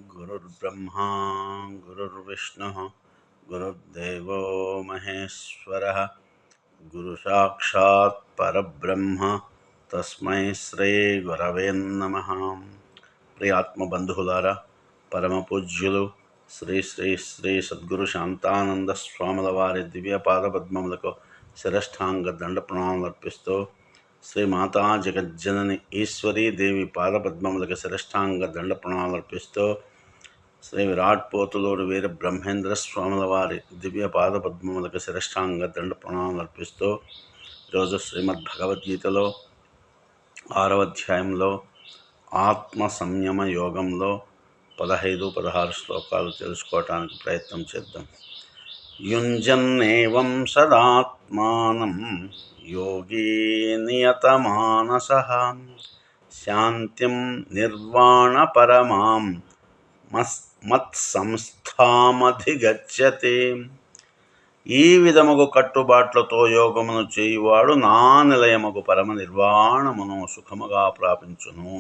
गुरुर्ब्रह्मा गुरुर्विष्णुः गुरुर्देवो महेश्वरः गुरुसाक्षात् परब्रह्म तस्मै శ్రీ గురవే నమః. ప్రియాత్మ బంధువులారా, పరమ పూజ్యులు శ్రీ శ్రీ శ్రీ సద్గురు శాంతానంద స్వాముల వారి దివ్య పాదపద్మములకు శిరష్టాంగ దండ ప్రణామాలు అర్పిస్తూ, శ్రీ మాతా జగజ్జనని ఈశ్వరీ దేవి పాదపద్మములకు శిరష్టాంగ దండ ప్రణామాలు అర్పిస్తూ, శ్రీ విరాట్ పోతులూరు వీర బ్రహ్మేంద్ర స్వాముల వారి దివ్య పాదపద్మములకు శిరష్టాంగ దండ ప్రణామాలు అర్పిస్తూ, ఈరోజు శ్రీమద్ భగవద్గీతలో 6వ అధ్యాయంలో ఆత్మ సంయమ యోగంలో 15-16 శ్లోకాలు తెలుసుకోవటానికి ప్రయత్నం చేద్దాం. యుంజన్నేవం సదాత్మానం యోగీ నియతమానసః శాంతిం నిర్వాణ పరమాం మత్సంస్థామధిగచ్చతి. ఈ విధముగు కట్టుబాట్లతో యోగమును చేయువాడు నా నిలయముగు పరమ నిర్వాణమును సుఖముగా ప్రాపించును.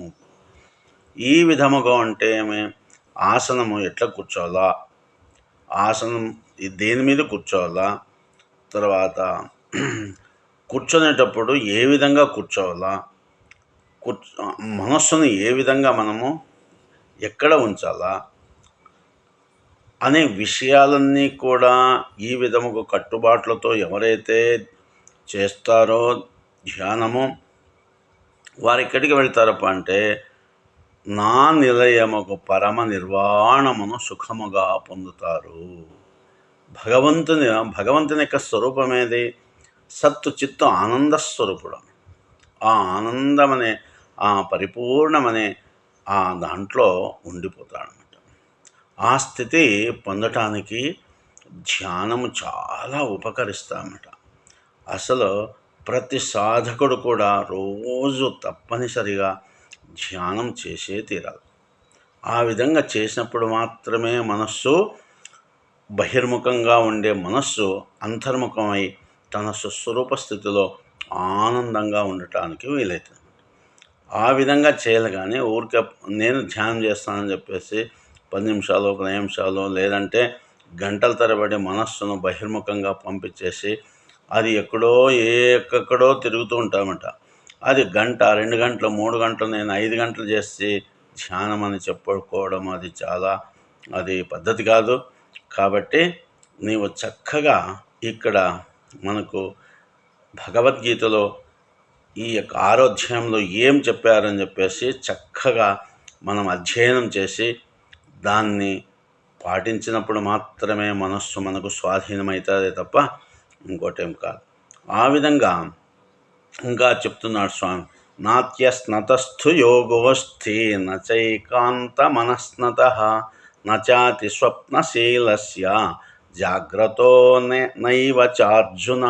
ఈ విధముగా అంటే ఆసనము ఎట్లా కూర్చోవాలా, ఆసనం దేని మీద కూర్చోవాలా, తర్వాత కూర్చునేటప్పుడు ఏ విధంగా కూర్చోవాలా, మనస్సును ఏ విధంగా మనము ఎక్కడ ఉంచాలా అనే విషయాలన్నీ కూడా ఈ విధముగా కట్టుబాట్లతో ఎవరైతే చేస్తారో ధ్యానము, వారు ఎక్కడికి వెళ్తారప్ప అంటే నా నిలయముకు పరమ నిర్వాణమును సుఖముగా పొందుతారు. భగవంతుని యొక్క స్వరూపమేది? సత్తు చిత్తు ఆనంద స్వరూపుడు. ఆ ఆనందమనే ఆ పరిపూర్ణమనే ఆ దాంట్లో ఉండిపోతాడనమాట. ఆ స్థితి పొందటానికి ధ్యానము చాలా ఉపకరిస్తామట. అసలు ప్రతి సాధకుడు కూడా రోజు తప్పనిసరిగా ధ్యానం చేసే తీరాలి. ఆ విధంగా చేసినప్పుడు మాత్రమే మనస్సు, బహిర్ముఖంగా ఉండే మనస్సు అంతర్ముఖమై తన స్వరూప స్థితిలో ఆనందంగా ఉండటానికి వీలవుతుంది. ఆ విధంగా చేయాలి. కానీ ఊరికే నేను ధ్యానం చేస్తానని చెప్పేసి 10 నిమిషాలు 10 నిమిషాలు లేదంటే గంటల తరబడి మనస్సును బహిర్ముఖంగా పంపించేసి అది ఎక్కడో తిరుగుతూ ఉంటామట. అది గంట 2 గంటలు 3 గంటలు నేను 5 గంటలు చేసి ధ్యానం అని చెప్పుకోవడం అది పద్ధతి కాదు. కాబట్టి నీవు చక్కగా ఇక్కడ మనకు భగవద్గీతలో ఈ యొక్క 6వ అధ్యాయంలో ఏం చెప్పారని చెప్పేసి చక్కగా మనం అధ్యయనం చేసి దాన్ని పాటించినప్పుడు మాత్రమే మనస్సు మనకు స్వాధీనమవుతుంది తప్ప ఇంకోటేం కాదు. ఆ విధంగా ఇంకా చెప్తున్నాడు స్వామి, నాత్యస్నతస్థు యోగోస్థి నచైకాంత మనస్నతః నచాతి స్వప్నశీలస్య జాగ్రత్తో నైవ చార్జున.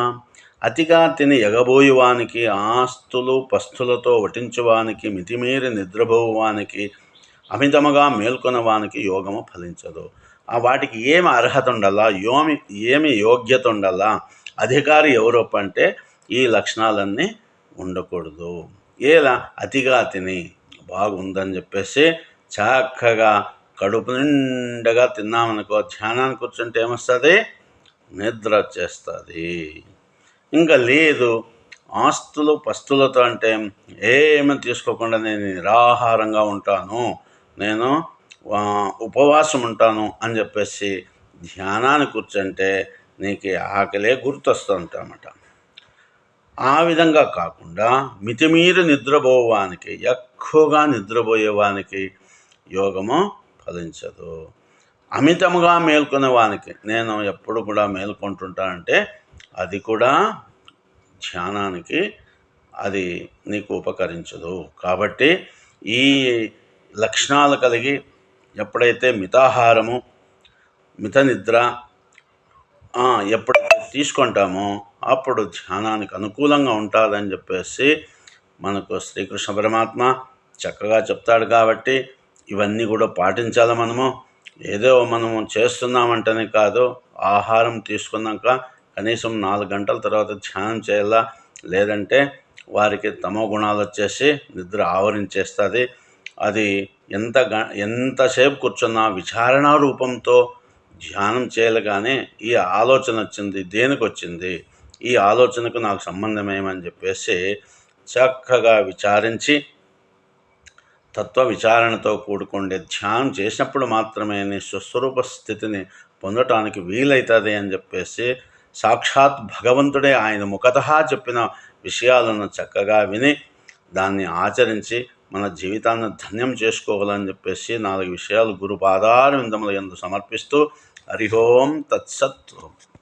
అతిగా తిని ఎగబోయువానికి, ఆస్తులు పస్తులతో వటించువానికి, మితిమీరి నిద్రపోవానికి, అమితముగా మేల్కొనవానికి యోగము ఫలించదు. వాటికి ఏమి అర్హత ఉండాలా, ఏమి యోగ్యత ఉండాలా, అధికారి ఎవరొప్ప అంటే ఈ లక్షణాలన్నీ ఉండకూడదు. ఎలా అతిగా తిని బాగుందని చెప్పేసి చక్కగా కడుపు నిండగా తిన్నామనుకో, ధ్యానానికి కూర్చుంటే ఏమొస్తుంది? నిద్ర వచ్చేస్తుంది. ఇంకా లేదు, ఆస్తులు పస్తులతో అంటే ఏమి తీసుకోకుండా నేను నిరాహారంగా ఉంటాను, నేను ఉపవాసం ఉంటాను అని చెప్పేసి ధ్యానానికి కూర్చుంటే నీకు ఆకలే గుర్తొస్తుందన్నమాట. ఆ విధంగా కాకుండా మితిమీరి నిద్రపోవానికి, ఎక్కువగా నిద్రపోయేవానికి యోగము ఫలించదు. అమితముగా మేల్కొనేవానికి, నేను ఎప్పుడు కూడా మేల్కొంటుంటానంటే అది కూడా ధ్యానానికి అది నీకు ఉపకరించదు. కాబట్టి ఈ లక్షణాలు కలిగి ఎప్పుడైతే మితాహారము, మిత నిద్ర ఎప్పుడైతే తీసుకుంటామో అప్పుడు ధ్యానానికి అనుకూలంగా ఉంటుందని చెప్పేసి మనకు శ్రీకృష్ణ పరమాత్మ చక్కగా చెప్తాడు. కాబట్టి ఇవన్నీ కూడా పాటించాలి. ఏదో మనము చేస్తున్నామంటేనే కాదు, ఆహారం తీసుకున్నాక కనీసం 4 గంటల తర్వాత ధ్యానం చేయాలా, లేదంటే వారికి తమో గుణాలు వచ్చేసి నిద్ర ఆవరించేస్తుంది. అది ఎంతసేపు కూర్చున్నా విచారణ రూపంతో ధ్యానం చేయగానే ఈ ఆలోచన వచ్చింది, దేనికి వచ్చింది, ఈ ఆలోచనకు నాకు సంబంధం ఏమని చెప్పేసి చక్కగా విచారించి తత్వ విచారణతో కూడుకుండే ధ్యానం చేసినప్పుడు మాత్రమే నీ స్వస్వరూప స్థితిని పొందటానికి వీలవుతుంది అని చెప్పేసి సాక్షాత్ భగవంతుడే ఆయన ముఖతః చెప్పిన విషయాలను చక్కగా విని దాన్ని ఆచరించి మన జీవితాన్ని ధన్యం చేసుకోవాలని చెప్పేసి 4 విషయాలు గురుపాదార విందముల యందు సమర్పిస్తూ హరి ఓం తత్సత్.